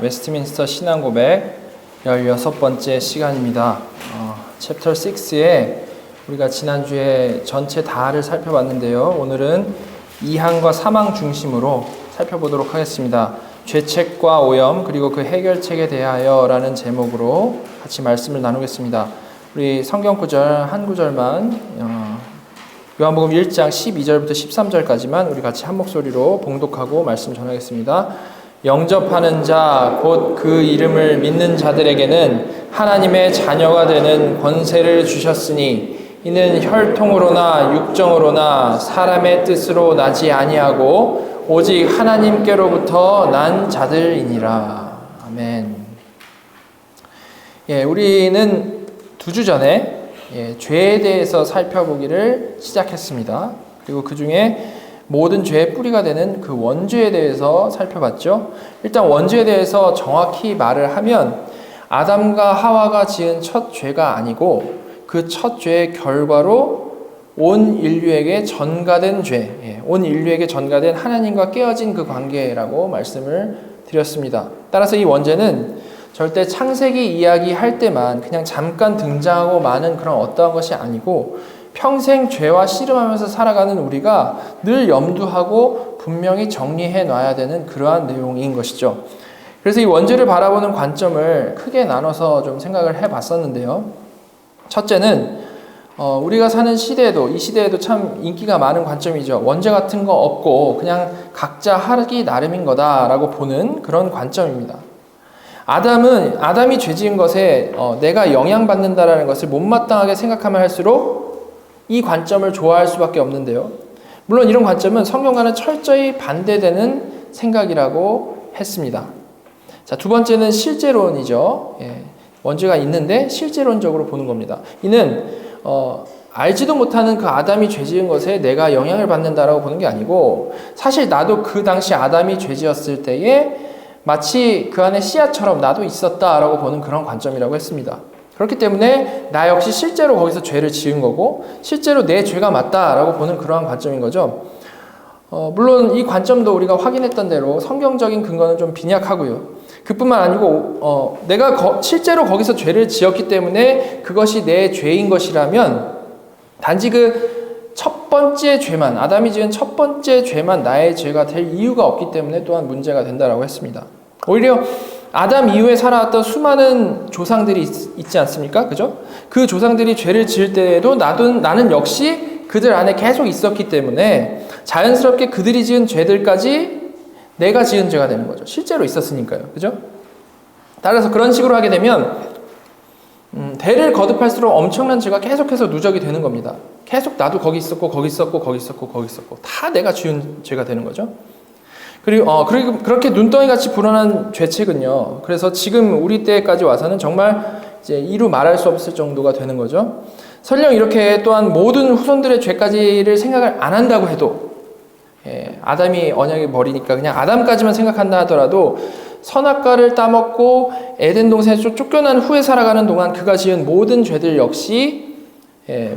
웨스트민스터 신앙고백 16번째 시간입니다. 챕터 6에 우리가 지난주에 전체 다를 살펴봤는데요. 오늘은 2항과 3항 중심으로 살펴보도록 하겠습니다. 죄책과 오염 그리고 그 해결책에 대하여 라는 제목으로 같이 말씀을 나누겠습니다. 우리 성경 구절 한 구절만 요한복음 1장 12절부터 13절까지만 우리 같이 한 목소리로 봉독하고 말씀 전하겠습니다. 영접하는 자 곧 그 이름을 믿는 자들에게는 하나님의 자녀가 되는 권세를 주셨으니 이는 혈통으로나 육정으로나 사람의 뜻으로 나지 아니하고 오직 하나님께로부터 난 자들이니라. 아멘. 우리는 2주 전에 죄에 대해서 살펴보기를 시작했습니다. 그리고 그 중에 모든 죄의 뿌리가 되는 그 원죄에 대해서 살펴봤죠. 일단 원죄에 대해서 정확히 말을 하면 아담과 하와가 지은 첫 죄가 아니고 그 첫 죄의 결과로 온 인류에게 전가된 죄, 온 인류에게 전가된 하나님과 깨어진 그 관계라고 말씀을 드렸습니다. 따라서 이 원죄는 절대 창세기 이야기 할 때만 그냥 잠깐 등장하고 마는 그런 어떠한 것이 아니고 평생 죄와 씨름하면서 살아가는 우리가 늘 염두하고 분명히 정리해 놔야 되는 그러한 내용인 것이죠. 그래서 이 원죄를 바라보는 관점을 크게 나눠서 좀 생각을 해봤었는데요. 첫째는 우리가 사는 시대에도 이 시대에도 참 인기가 많은 관점이죠. 원죄 같은 거 없고 그냥 각자 하기 나름인 거다라고 보는 그런 관점입니다. 아담이 죄 지은 것에 내가 영향받는다라는 것을 못마땅하게 생각하면 할수록 이 관점을 좋아할 수밖에 없는데요. 물론 이런 관점은 성경과는 철저히 반대되는 생각이라고 했습니다. 자, 두 번째는 실제론이죠. 원죄가 있는데 실제론적으로 보는 겁니다. 이는 알지도 못하는 그 아담이 죄 지은 것에 내가 영향을 받는다라고 보는 게 아니고 사실 나도 그 당시 아담이 죄 지었을 때에 마치 그 안에 씨앗처럼 나도 있었다라고 보는 그런 관점이라고 했습니다. 그렇기 때문에 나 역시 실제로 거기서 죄를 지은 거고 실제로 내 죄가 맞다라고 보는 그러한 관점인 거죠. 물론 이 관점도 우리가 확인했던 대로 성경적인 근거는 좀 빈약하고요. 그뿐만 아니고 내가 실제로 거기서 죄를 지었기 때문에 그것이 내 죄인 것이라면 단지 그 첫 번째 죄만, 아담이 지은 첫 번째 죄만 나의 죄가 될 이유가 없기 때문에 또한 문제가 된다라고 했습니다. 오히려 아담 이후에 살아왔던 수많은 조상들이 있지 않습니까? 그죠? 그 조상들이 죄를 지을 때에도 나는 역시 그들 안에 계속 있었기 때문에 자연스럽게 그들이 지은 죄들까지 내가 지은 죄가 되는 거죠. 실제로 있었으니까요. 그죠? 따라서 그런 식으로 하게 되면 대를 거듭할수록 엄청난 죄가 계속해서 누적이 되는 겁니다. 계속 나도 거기 있었고 거기 있었고 거기 있었고 거기 있었고 다 내가 지은 죄가 되는 거죠. 그리고 그렇게 눈덩이같이 불어난 죄책은요. 그래서 지금 우리 때까지 와서는 정말 이제 이루 말할 수 없을 정도가 되는 거죠. 설령 이렇게 또한 모든 후손들의 죄까지를 생각을 안 한다고 해도 아담이 언약의 머리니까 그냥 아담까지만 생각한다 하더라도 선악과를 따먹고 에덴 동산에서 쫓겨난 후에 살아가는 동안 그가 지은 모든 죄들 역시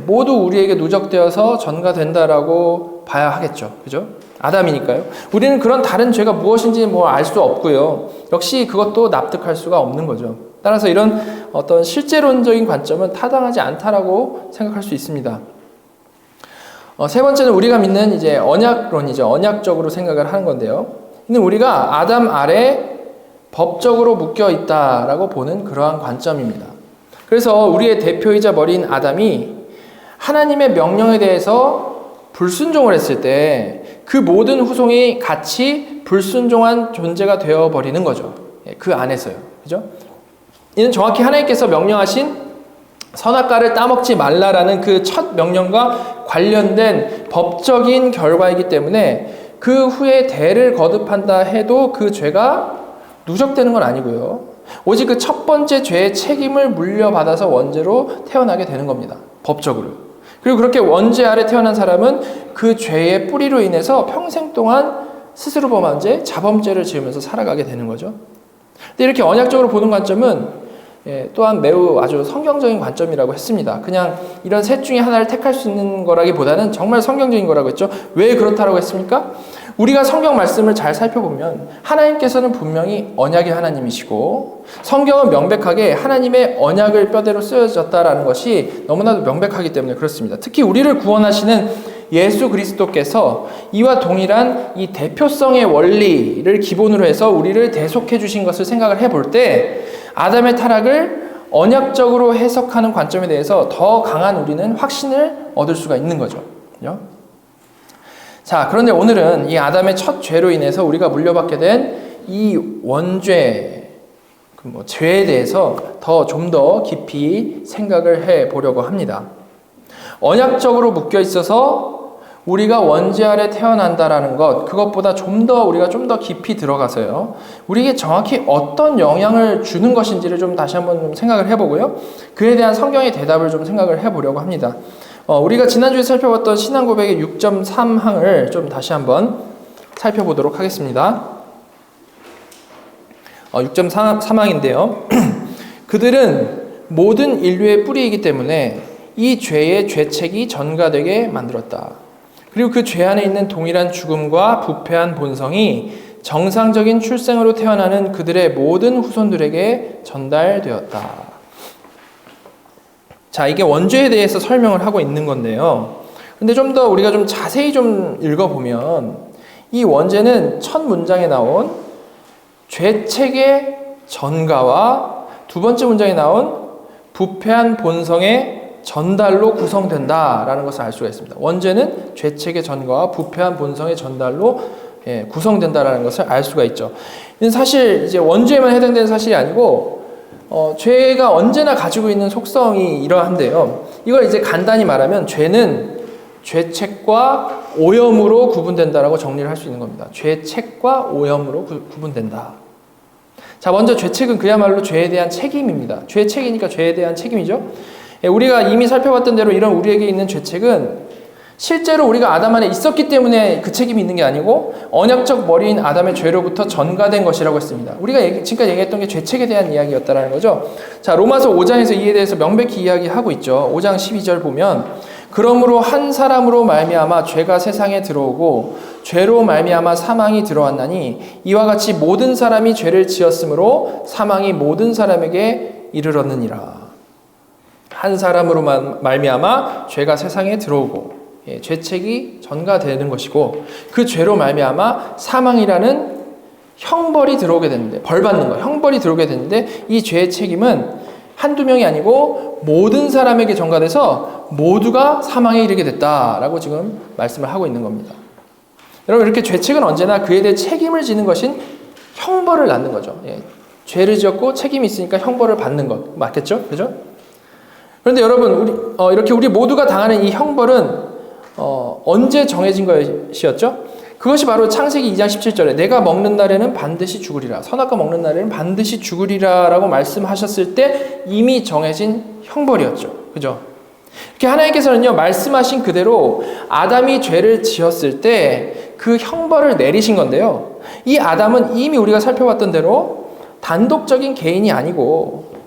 모두 우리에게 누적되어서 전가된다라고 봐야 하겠죠. 그죠? 아담이니까요. 우리는 그런 다른 죄가 무엇인지 알 수 없고요. 역시 그것도 납득할 수가 없는 거죠. 따라서 이런 어떤 실제론적인 관점은 타당하지 않다라고 생각할 수 있습니다. 세 번째는 우리가 믿는 이제 언약론이죠. 언약적으로 생각을 하는 건데요. 이는 우리가 아담 아래 법적으로 묶여 있다라고 보는 그러한 관점입니다. 그래서 우리의 대표이자 머리인 아담이 하나님의 명령에 대해서 불순종을 했을 때 그 모든 후손이 같이 불순종한 존재가 되어버리는 거죠. 그 안에서요. 그죠? 이는 정확히 하나님께서 명령하신 선악과를 따먹지 말라라는 그 첫 명령과 관련된 법적인 결과이기 때문에 그 후에 대를 거듭한다 해도 그 죄가 누적되는 건 아니고요. 오직 그 첫 번째 죄의 책임을 물려받아서 원죄로 태어나게 되는 겁니다. 법적으로. 그리고 그렇게 원죄 아래 태어난 사람은 그 죄의 뿌리로 인해서 평생 동안 스스로 범한 죄, 자범죄를 지으면서 살아가게 되는 거죠. 근데 이렇게 언약적으로 보는 관점은 또한 매우 아주 성경적인 관점이라고 했습니다. 그냥 이런 셋 중에 하나를 택할 수 있는 거라기보다는 정말 성경적인 거라고 했죠. 왜 그렇다고 했습니까? 우리가 성경 말씀을 잘 살펴보면 하나님께서는 분명히 언약의 하나님이시고 성경은 명백하게 하나님의 언약을 뼈대로 쓰여졌다라는 것이 너무나도 명백하기 때문에 그렇습니다. 특히 우리를 구원하시는 예수 그리스도께서 이와 동일한 이 대표성의 원리를 기본으로 해서 우리를 대속해 주신 것을 생각을 해볼 때 아담의 타락을 언약적으로 해석하는 관점에 대해서 더 강한 우리는 확신을 얻을 수가 있는 거죠. 그죠? 자, 그런데 오늘은 이 아담의 첫 죄로 인해서 우리가 물려받게 된 이 원죄, 죄에 대해서 좀 더 깊이 생각을 해 보려고 합니다. 언약적으로 묶여 있어서 우리가 원죄 아래 태어난다라는 것, 그것보다 우리가 좀 더 깊이 들어가서요, 우리에게 정확히 어떤 영향을 주는 것인지를 다시 한번 생각을 해보고요, 그에 대한 성경의 대답을 생각을 해보려고 합니다. 우리가 지난주에 살펴봤던 신앙고백의 6.3항을 다시 한번 살펴보도록 하겠습니다. 6.3항인데요. 그들은 모든 인류의 뿌리이기 때문에 이 죄의 죄책이 전가되게 만들었다. 그리고 그 죄 안에 있는 동일한 죽음과 부패한 본성이 정상적인 출생으로 태어나는 그들의 모든 후손들에게 전달되었다. 자, 이게 원죄에 대해서 설명을 하고 있는 건데요. 근데 좀 더 우리가 자세히 읽어보면 이 원죄는 첫 문장에 나온 죄책의 전가와 두 번째 문장에 나온 부패한 본성의 전달로 구성된다라는 것을 알 수가 있습니다. 원죄는 죄책의 전가와 부패한 본성의 전달로 구성된다라는 것을 알 수가 있죠. 이는 사실 이제 원죄에만 해당되는 사실이 아니고 죄가 언제나 가지고 있는 속성이 이러한데요. 이걸 이제 간단히 말하면 죄는 죄책과 오염으로 구분된다라고 정리를 할 수 있는 겁니다. 죄책과 오염으로 구분된다. 자, 먼저 죄책은 그야말로 죄에 대한 책임입니다. 죄책이니까 죄에 대한 책임이죠. 우리가 이미 살펴봤던 대로 이런 우리에게 있는 죄책은 실제로 우리가 아담 안에 있었기 때문에 그 책임이 있는 게 아니고 언약적 머리인 아담의 죄로부터 전가된 것이라고 했습니다. 우리가 지금까지 얘기했던 게 죄책에 대한 이야기였다라는 거죠. 자, 로마서 5장에서 이에 대해서 명백히 이야기하고 있죠. 5장 12절 보면 그러므로 한 사람으로 말미암아 죄가 세상에 들어오고 죄로 말미암아 사망이 들어왔나니 이와 같이 모든 사람이 죄를 지었으므로 사망이 모든 사람에게 이르렀느니라. 한 사람으로 말미암아 죄가 세상에 들어오고 죄책이 전가되는 것이고 그 죄로 말미암아 사망이라는 형벌이 들어오게 되는데, 벌 받는 거, 형벌이 들어오게 되는데 이 죄의 책임은 한두 명이 아니고 모든 사람에게 전가돼서 모두가 사망에 이르게 됐다라고 지금 말씀을 하고 있는 겁니다. 여러분, 이렇게 죄책은 언제나 그에 대해 책임을 지는 것인 형벌을 낳는 거죠. 죄를 지었고 책임이 있으니까 형벌을 받는 것 맞겠죠? 그죠? 그런데 여러분, 이렇게 우리 모두가 당하는 이 형벌은 언제 정해진 것이었죠? 그것이 바로 창세기 2장 17절에 내가 먹는 날에는 반드시 죽으리라, 선악과 먹는 날에는 반드시 죽으리라 라고 말씀하셨을 때 이미 정해진 형벌이었죠. 그죠? 이렇게 하나님께서는요, 말씀하신 그대로 아담이 죄를 지었을 때 그 형벌을 내리신 건데요, 이 아담은 이미 우리가 살펴봤던 대로 단독적인 개인이 아니고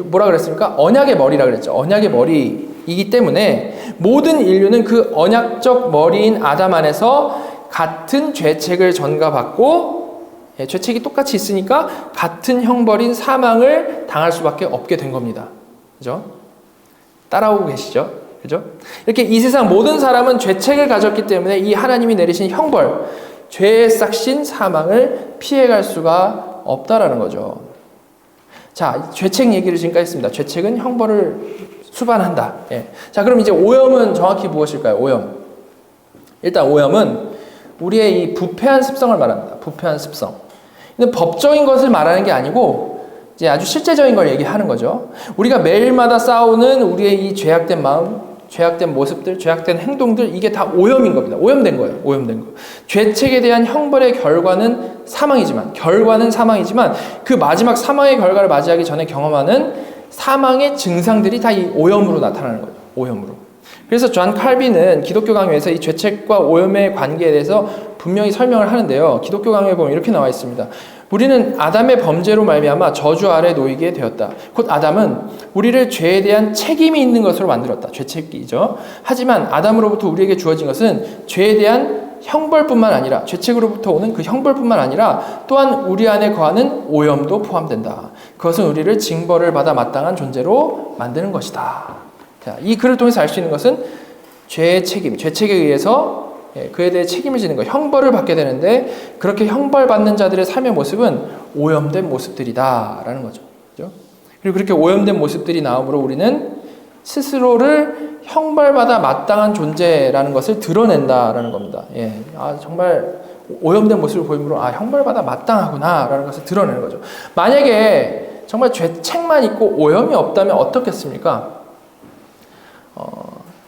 뭐라 그랬습니까? 언약의 머리라 그랬죠. 언약의 머리이기 때문에 모든 인류는 그 언약적 머리인 아담 안에서 같은 죄책을 전가받고 죄책이 똑같이 있으니까 같은 형벌인 사망을 당할 수밖에 없게 된 겁니다. 그죠? 따라오고 계시죠? 그죠? 이렇게 이 세상 모든 사람은 죄책을 가졌기 때문에 이 하나님이 내리신 형벌, 죄의 싹신 사망을 피해갈 수가 없다라는 거죠. 자, 죄책 얘기를 지금까지 했습니다. 죄책은 형벌을 수반한다. 자, 그럼 이제 오염은 정확히 무엇일까요? 오염. 일단 오염은 우리의 이 부패한 습성을 말합니다. 부패한 습성. 근데 법적인 것을 말하는 게 아니고 이제 아주 실제적인 걸 얘기하는 거죠. 우리가 매일마다 싸우는 우리의 이 죄악된 마음, 죄악된 모습들, 죄악된 행동들, 이게 다 오염인 겁니다. 오염된 거예요. 오염된 거. 죄책에 대한 형벌의 결과는 사망이지만 그 마지막 사망의 결과를 맞이하기 전에 경험하는 사망의 증상들이 다 이 오염으로 나타나는 거죠. 오염으로. 그래서 존 칼빈은 기독교 강요에서 이 죄책과 오염의 관계에 대해서 분명히 설명을 하는데요. 기독교 강요에 보면 이렇게 나와 있습니다. 우리는 아담의 범죄로 말미암아 저주 아래 놓이게 되었다. 곧 아담은 우리를 죄에 대한 책임이 있는 것으로 만들었다. 죄책이죠. 하지만 아담으로부터 우리에게 주어진 것은 죄에 대한 형벌뿐만 아니라 죄책으로부터 오는 그 형벌뿐만 아니라 또한 우리 안에 거하는 오염도 포함된다. 그것은 우리를 징벌을 받아 마땅한 존재로 만드는 것이다. 자, 이 글을 통해서 알 수 있는 것은 죄의 책임, 죄책에 의해서 그에 대해 책임을 지는 것, 형벌을 받게 되는데 그렇게 형벌받는 자들의 삶의 모습은 오염된 모습들이다라는 거죠. 그렇죠? 그리고 그렇게 오염된 모습들이 나오므로 우리는 스스로를 형벌받아 마땅한 존재라는 것을 드러낸다라는 겁니다. 정말 오염된 모습을 보이므로 형벌받아 마땅하구나라는 것을 드러내는 거죠. 만약에 정말 죄책만 있고 오염이 없다면 어떻겠습니까?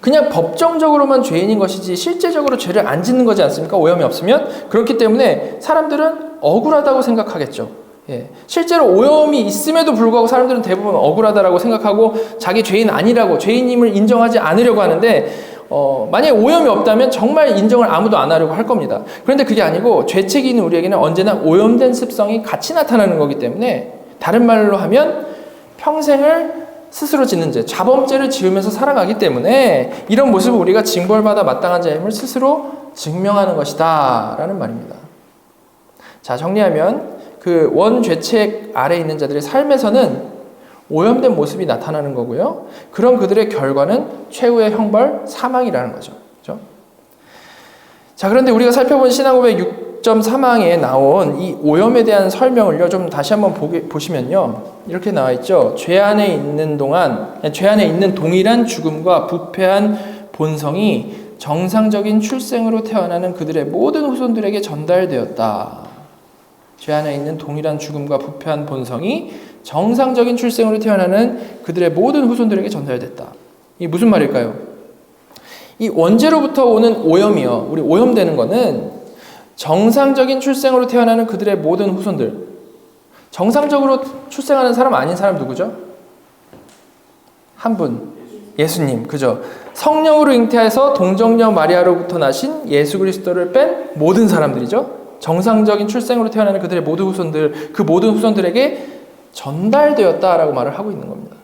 그냥 법정적으로만 죄인인 것이지 실제적으로 죄를 안 짓는 거지 않습니까? 오염이 없으면. 그렇기 때문에 사람들은 억울하다고 생각하겠죠. 실제로 오염이 있음에도 불구하고 사람들은 대부분 억울하다라고 생각하고 자기 죄인 아니라고, 죄인임을 인정하지 않으려고 하는데 만약에 오염이 없다면 정말 인정을 아무도 안 하려고 할 겁니다. 그런데 그게 아니고 죄책이 있는 우리에게는 언제나 오염된 습성이 같이 나타나는 거기 때문에, 다른 말로 하면 평생을 스스로 짓는 죄, 자범죄를 지으면서 살아가기 때문에 이런 모습을 우리가 징벌받아 마땅한 자임을 스스로 증명하는 것이다 라는 말입니다. 자, 정리하면 그 원죄책 아래에 있는 자들의 삶에서는 오염된 모습이 나타나는 거고요. 그런 그들의 결과는 최후의 형벌, 사망이라는 거죠. 그렇죠? 자, 그런데 우리가 살펴본 신앙고백 6.3항에 나온 이 오염에 대한 설명을요, 좀 다시 한번 보시면요. 이렇게 나와 있죠. 죄 안에 있는 동일한 죽음과 부패한 본성이 정상적인 출생으로 태어나는 그들의 모든 후손들에게 전달되었다. 죄 안에 있는 동일한 죽음과 부패한 본성이 정상적인 출생으로 태어나는 그들의 모든 후손들에게 전달됐다. 이게 무슨 말일까요? 이 원죄로부터 오는 오염이요. 우리 오염되는 거는 정상적인 출생으로 태어나는 그들의 모든 후손들. 정상적으로 출생하는 사람 아닌 사람 누구죠? 한 분. 예수님. 그죠? 성령으로 잉태해서 동정녀 마리아로부터 나신 예수 그리스도를 뺀 모든 사람들이죠. 정상적인 출생으로 태어나는 그들의 모든 후손들, 그 모든 후손들에게 전달되었다라고 말을 하고 있는 겁니다.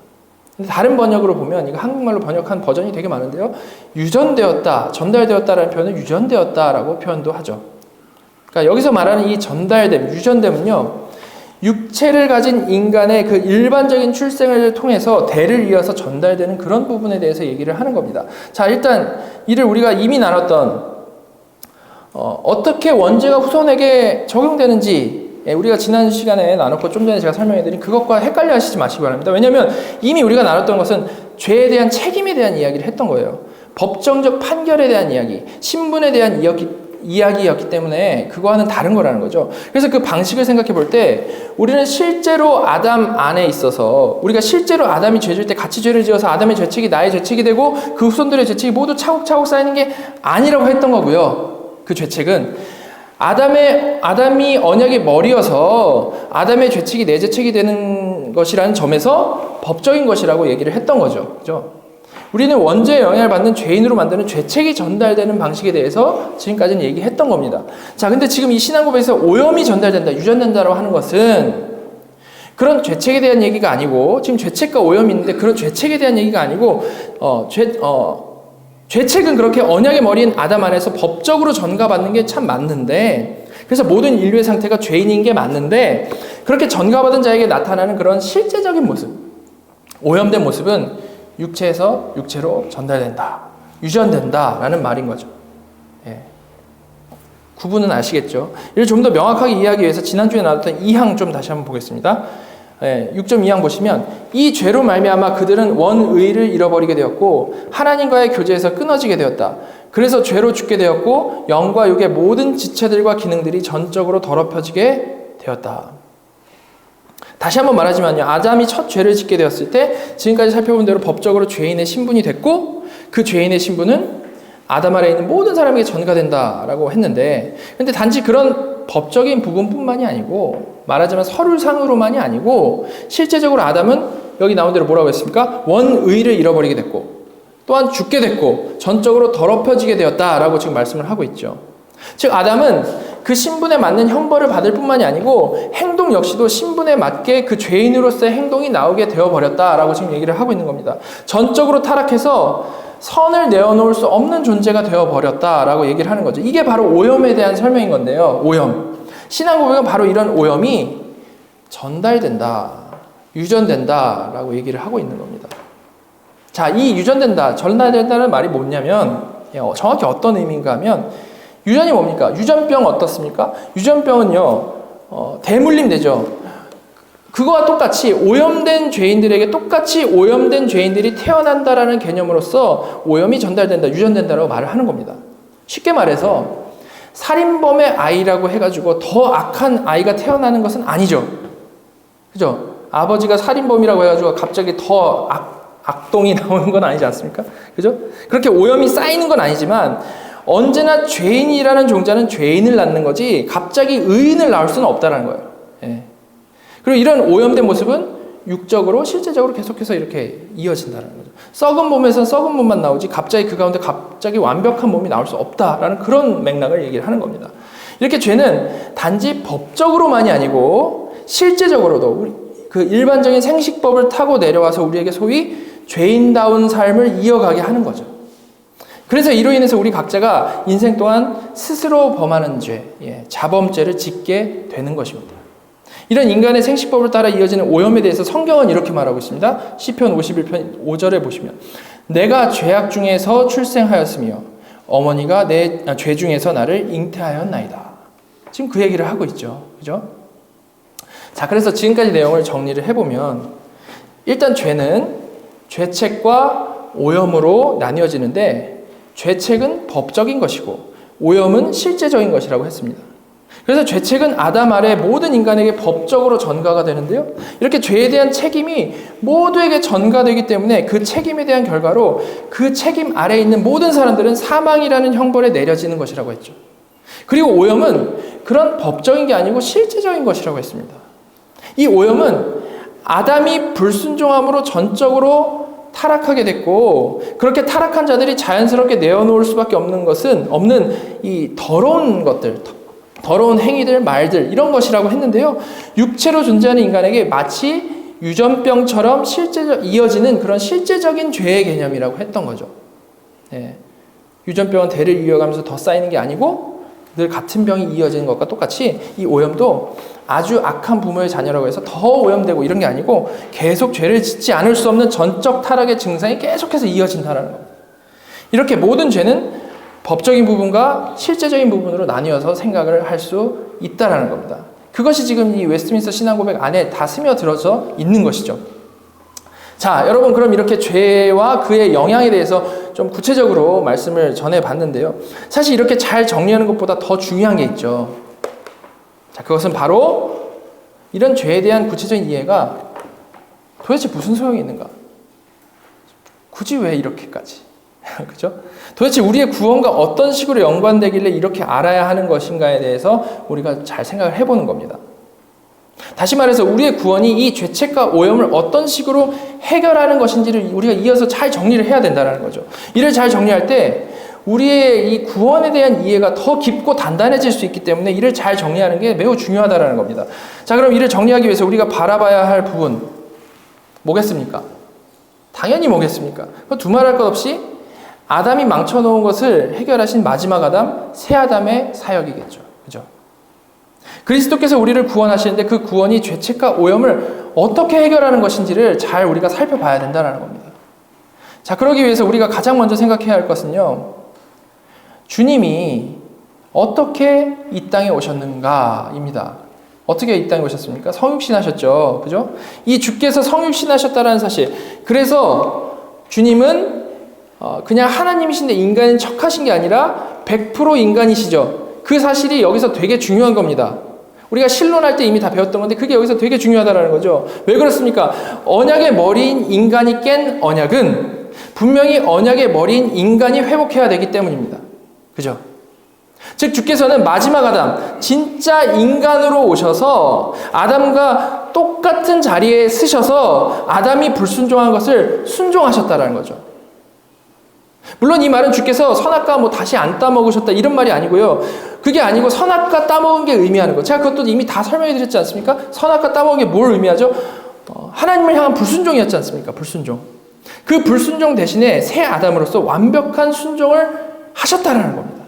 근데 다른 번역으로 보면, 이거 한국말로 번역한 버전이 되게 많은데요. 유전되었다, 전달되었다라는 표현은 유전되었다라고 표현도 하죠. 그러니까 여기서 말하는 이 전달됨, 유전됨은요, 육체를 가진 인간의 그 일반적인 출생을 통해서 대를 이어서 전달되는 그런 부분에 대해서 얘기를 하는 겁니다. 자, 일단 이를 우리가 이미 나눴던 어떻게 원죄가 후손에게 적용되는지 우리가 지난 시간에 나눴고 좀 전에 제가 설명해드린 그것과 헷갈려 하시지 마시기 바랍니다. 왜냐하면 이미 우리가 나눴던 것은 죄에 대한 책임에 대한 이야기를 했던 거예요. 법정적 판결에 대한 이야기, 신분에 대한 이야기였기 때문에 그거와는 다른 거라는 거죠. 그래서 그 방식을 생각해 볼 때 우리는 실제로 아담 안에 있어서, 우리가 실제로 아담이 죄질 때 같이 죄를 지어서 아담의 죄책이 나의 죄책이 되고 그 후손들의 죄책이 모두 차곡차곡 쌓이는 게 아니라고 했던 거고요. 그 죄책은 아담이 언약의 머리여서 아담의 죄책이 내 죄책이 되는 것이라는 점에서 법적인 것이라고 얘기를 했던 거죠. 그죠? 우리는 원죄의 영향을 받는 죄인으로 만드는 죄책이 전달되는 방식에 대해서 지금까지는 얘기했던 겁니다. 자, 근데 지금 이 신앙고백에서 오염이 전달된다, 유전된다라고 하는 것은 그런 죄책에 대한 얘기가 아니고, 지금 죄책과 오염이 있는데 그런 죄책에 대한 얘기가 아니고, 죄책은 그렇게 언약의 머리인 아담 안에서 법적으로 전가받는 게 참 맞는데, 그래서 모든 인류의 상태가 죄인인 게 맞는데, 그렇게 전가받은 자에게 나타나는 그런 실제적인 모습, 오염된 모습은 육체에서 육체로 전달된다, 유전된다라는 말인 거죠. 구분은 아시겠죠? 이를 좀 더 명확하게 이해하기 위해서 지난주에 나눴던 2항 좀 다시 한번 보겠습니다. 6.2항 보시면, 이 죄로 말미암아 그들은 원의를 잃어버리게 되었고 하나님과의 교제에서 끊어지게 되었다. 그래서 죄로 죽게 되었고 영과 육의 모든 지체들과 기능들이 전적으로 더럽혀지게 되었다. 다시 한번 말하지만요, 아담이 첫 죄를 짓게 되었을 때 지금까지 살펴본 대로 법적으로 죄인의 신분이 됐고, 그 죄인의 신분은 아담 아래에 있는 모든 사람에게 전가된다라고 했는데, 근데 단지 그런 법적인 부분뿐만이 아니고, 말하자면 서류상으로만이 아니고 실제적으로 아담은 여기 나온 대로 뭐라고 했습니까? 원의를 잃어버리게 됐고 또한 죽게 됐고 전적으로 더럽혀지게 되었다라고 지금 말씀을 하고 있죠. 즉 아담은 그 신분에 맞는 형벌을 받을 뿐만이 아니고 행동 역시도 신분에 맞게 그 죄인으로서의 행동이 나오게 되어버렸다라고 지금 얘기를 하고 있는 겁니다. 전적으로 타락해서 선을 내어놓을 수 없는 존재가 되어버렸다라고 얘기를 하는 거죠. 이게 바로 오염에 대한 설명인 건데요. 오염. 신앙 고백은 바로 이런 오염이 전달된다, 유전된다라고 얘기를 하고 있는 겁니다. 자, 이 유전된다, 전달된다는 말이 뭐냐면 정확히 어떤 의미인가 하면 유전이 뭡니까? 유전병 어떻습니까? 유전병은요, 대물림 되죠. 그거와 똑같이 오염된 죄인들에게 똑같이 오염된 죄인들이 태어난다라는 개념으로서 오염이 전달된다, 유전된다라고 말을 하는 겁니다. 쉽게 말해서 살인범의 아이라고 해가지고 더 악한 아이가 태어나는 것은 아니죠. 그죠? 아버지가 살인범이라고 해가지고 갑자기 더 악동이 나오는 건 아니지 않습니까? 그죠? 그렇게 오염이 쌓이는 건 아니지만 언제나 죄인이라는 종자는 죄인을 낳는 거지 갑자기 의인을 낳을 수는 없다는 거예요. 예. 그리고 이런 오염된 모습은 육적으로 실제적으로 계속해서 이렇게 이어진다는 거죠. 썩은 몸에서는 썩은 몸만 나오지 갑자기 그 가운데 갑자기 완벽한 몸이 나올 수 없다라는 그런 맥락을 얘기를 하는 겁니다. 이렇게 죄는 단지 법적으로만이 아니고 실제적으로도 그 일반적인 생식법을 타고 내려와서 우리에게 소위 죄인다운 삶을 이어가게 하는 거죠. 그래서 이로 인해서 우리 각자가 인생 동안 스스로 범하는 죄, 자범죄를 짓게 되는 것입니다. 이런 인간의 생식법을 따라 이어지는 오염에 대해서 성경은 이렇게 말하고 있습니다. 시편 51편 5절에 보시면 내가 죄악 중에서 출생하였으며 어머니가 내 죄 중에서 나를 잉태하였나이다. 지금 그 얘기를 하고 있죠. 그죠? 자, 그래서 지금까지 내용을 정리를 해보면 일단 죄는 죄책과 오염으로 나뉘어지는데 죄책은 법적인 것이고 오염은 실제적인 것이라고 했습니다. 그래서 죄책은 아담 아래 모든 인간에게 법적으로 전가가 되는데요. 이렇게 죄에 대한 책임이 모두에게 전가되기 때문에 그 책임에 대한 결과로 그 책임 아래에 있는 모든 사람들은 사망이라는 형벌에 내려지는 것이라고 했죠. 그리고 오염은 그런 법적인 게 아니고 실제적인 것이라고 했습니다. 이 오염은 아담이 불순종함으로 전적으로 타락하게 됐고 그렇게 타락한 자들이 자연스럽게 내어놓을 수밖에 없는 이 더러운 것들, 더러운 행위들, 말들 이런 것이라고 했는데요. 육체로 존재하는 인간에게 마치 유전병처럼 이어지는 그런 실제적인 죄의 개념이라고 했던 거죠. 예. 유전병은 대를 이어가면서 더 쌓이는 게 아니고 늘 같은 병이 이어지는 것과 똑같이 이 오염도 아주 악한 부모의 자녀라고 해서 더 오염되고 이런 게 아니고 계속 죄를 짓지 않을 수 없는 전적 타락의 증상이 계속해서 이어진다는 겁니다. 이렇게 모든 죄는 법적인 부분과 실제적인 부분으로 나뉘어서 생각을 할 수 있다는 겁니다. 그것이 지금 이 웨스트민스터 신앙고백 안에 다 스며들어져 있는 것이죠. 자, 여러분 그럼 이렇게 죄와 그의 영향에 대해서 좀 구체적으로 말씀을 전해봤는데요. 사실 이렇게 잘 정리하는 것보다 더 중요한 게 있죠. 자, 그것은 바로 이런 죄에 대한 구체적인 이해가 도대체 무슨 소용이 있는가? 굳이 왜 이렇게까지? 그죠? 도대체 우리의 구원과 어떤 식으로 연관되길래 이렇게 알아야 하는 것인가에 대해서 우리가 잘 생각을 해보는 겁니다. 다시 말해서 우리의 구원이 이 죄책과 오염을 어떤 식으로 해결하는 것인지를 우리가 이어서 잘 정리를 해야 된다는 거죠. 이를 잘 정리할 때 우리의 이 구원에 대한 이해가 더 깊고 단단해질 수 있기 때문에 이를 잘 정리하는 게 매우 중요하다는 겁니다. 자, 그럼 이를 정리하기 위해서 우리가 바라봐야 할 부분 뭐겠습니까? 당연히 뭐겠습니까? 두말할 것 없이 아담이 망쳐놓은 것을 해결하신 마지막 아담, 새 아담의 사역이겠죠. 그죠? 그리스도께서 우리를 구원하시는데 그 구원이 죄책과 오염을 어떻게 해결하는 것인지를 잘 우리가 살펴봐야 된다는 겁니다. 자, 그러기 위해서 우리가 가장 먼저 생각해야 할 것은요, 주님이 어떻게 이 땅에 오셨는가입니다. 어떻게 이 땅에 오셨습니까? 성육신 하셨죠. 그죠? 이 주께서 성육신 하셨다는 사실. 그래서 주님은 그냥 하나님이신데 인간인 척하신 게 아니라 100% 인간이시죠. 그 사실이 여기서 되게 중요한 겁니다. 우리가 신론할 때 이미 다 배웠던 건데 그게 여기서 되게 중요하다는 거죠. 왜 그렇습니까? 언약의 머리인 인간이 깬 언약은 분명히 언약의 머리인 인간이 회복해야 되기 때문입니다. 그죠? 즉 주께서는 마지막 아담, 진짜 인간으로 오셔서 아담과 똑같은 자리에 서셔서 아담이 불순종한 것을 순종하셨다는 거죠. 물론 이 말은 주께서 선악과 뭐 다시 안 따먹으셨다 이런 말이 아니고요. 그게 아니고 선악과 따먹은 게 의미하는 거. 제가 그것도 이미 다 설명해 드렸지 않습니까? 선악과 따먹은 게 뭘 의미하죠? 하나님을 향한 불순종이었지 않습니까? 불순종. 그 불순종 대신에 새 아담으로서 완벽한 순종을 하셨다라는 겁니다.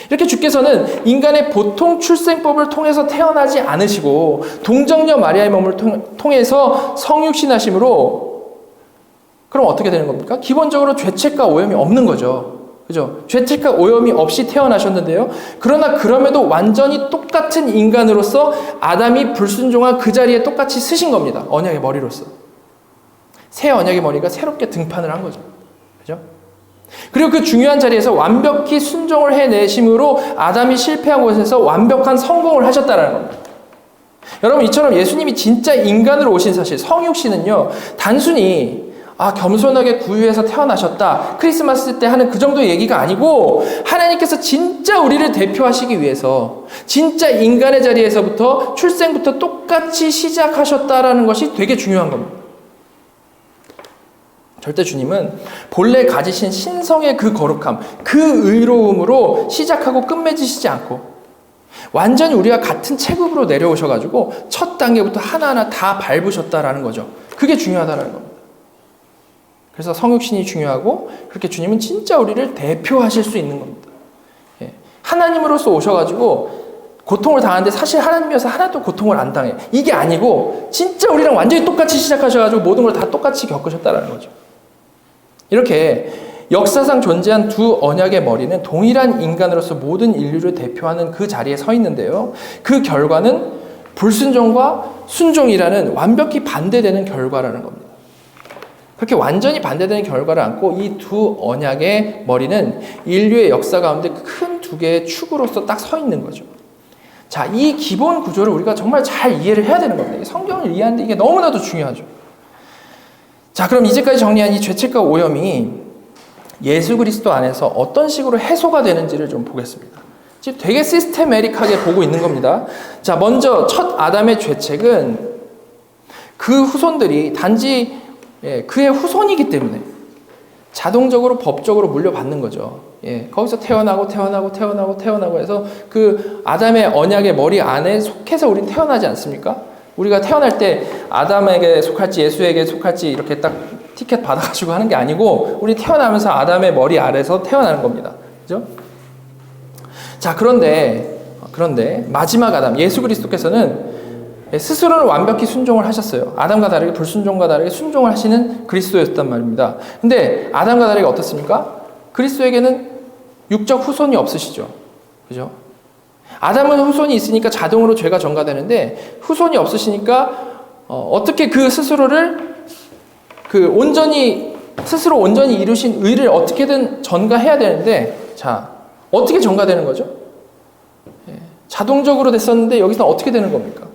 이렇게 주께서는 인간의 보통 출생법을 통해서 태어나지 않으시고 동정녀 마리아의 몸을 통해서 성육신하심으로, 그럼 어떻게 되는 겁니까? 기본적으로 죄책과 오염이 없는 거죠. 그죠? 죄책과 오염이 없이 태어나셨는데요. 그러나 그럼에도 완전히 똑같은 인간으로서 아담이 불순종한 그 자리에 똑같이 쓰신 겁니다. 언약의 머리로서. 새 언약의 머리가 새롭게 등판을 한 거죠. 그죠? 그리고 그 중요한 자리에서 완벽히 순종을 해내심으로 아담이 실패한 곳에서 완벽한 성공을 하셨다는 겁니다. 여러분, 이처럼 예수님이 진짜 인간으로 오신 사실, 성육신은요, 단순히 겸손하게 구유해서 태어나셨다, 크리스마스 때 하는 그 정도의 얘기가 아니고, 하나님께서 진짜 우리를 대표하시기 위해서 진짜 인간의 자리에서부터 출생부터 똑같이 시작하셨다라는 것이 되게 중요한 겁니다. 절대 주님은 본래 가지신 신성의 그 거룩함, 그 의로움으로 시작하고 끝맺으시지 않고 완전히 우리와 같은 체급으로 내려오셔가지고 첫 단계부터 하나하나 다 밟으셨다라는 거죠. 그게 중요하다는 겁니다. 그래서 성육신이 중요하고, 그렇게 주님은 진짜 우리를 대표하실 수 있는 겁니다. 하나님으로서 오셔가지고 고통을 당하는데 사실 하나님이어서 하나도 고통을 안 당해. 이게 아니고 진짜 우리랑 완전히 똑같이 시작하셔가지고 모든 걸 다 똑같이 겪으셨다라는 거죠. 이렇게 역사상 존재한 두 언약의 머리는 동일한 인간으로서 모든 인류를 대표하는 그 자리에 서 있는데요. 그 결과는 불순종과 순종이라는 완벽히 반대되는 결과라는 겁니다. 그렇게 완전히 반대되는 결과를 안고 이 두 언약의 머리는 인류의 역사 가운데 큰 두 개의 축으로서 딱 서 있는 거죠. 자, 이 기본 구조를 우리가 정말 잘 이해를 해야 되는 겁니다. 성경을 이해하는데 이게 너무나도 중요하죠. 자, 그럼 이제까지 정리한 이 죄책과 오염이 예수 그리스도 안에서 어떤 식으로 해소가 되는지를 좀 보겠습니다. 지금 되게 시스테메릭하게 보고 있는 겁니다. 자, 먼저 첫 아담의 죄책은 그 후손들이 단지 그의 후손이기 때문에 자동적으로 법적으로 물려받는 거죠. 거기서 태어나고 해서 그 아담의 언약의 머리 안에 속해서 우린 태어나지 않습니까? 우리가 태어날 때 아담에게 속할지 예수에게 속할지 이렇게 딱 티켓 받아가지고 하는 게 아니고, 우리 태어나면서 아담의 머리 아래서 태어나는 겁니다. 그죠? 자, 그런데 마지막 아담 예수 그리스도께서는 스스로는 완벽히 순종을 하셨어요. 아담과 다르게 불순종과 다르게 순종을 하시는 그리스도였단 말입니다. 근데 아담과 다르게 어떻습니까? 그리스도에게는 육적 후손이 없으시죠. 그죠? 아담은 후손이 있으니까 자동으로 죄가 전가되는데, 후손이 없으시니까 어떻게 그 스스로를 온전히 이루신 의를 어떻게든 전가해야 되는데, 자, 어떻게 전가되는 거죠? 자동적으로 됐었는데 여기서 어떻게 되는 겁니까?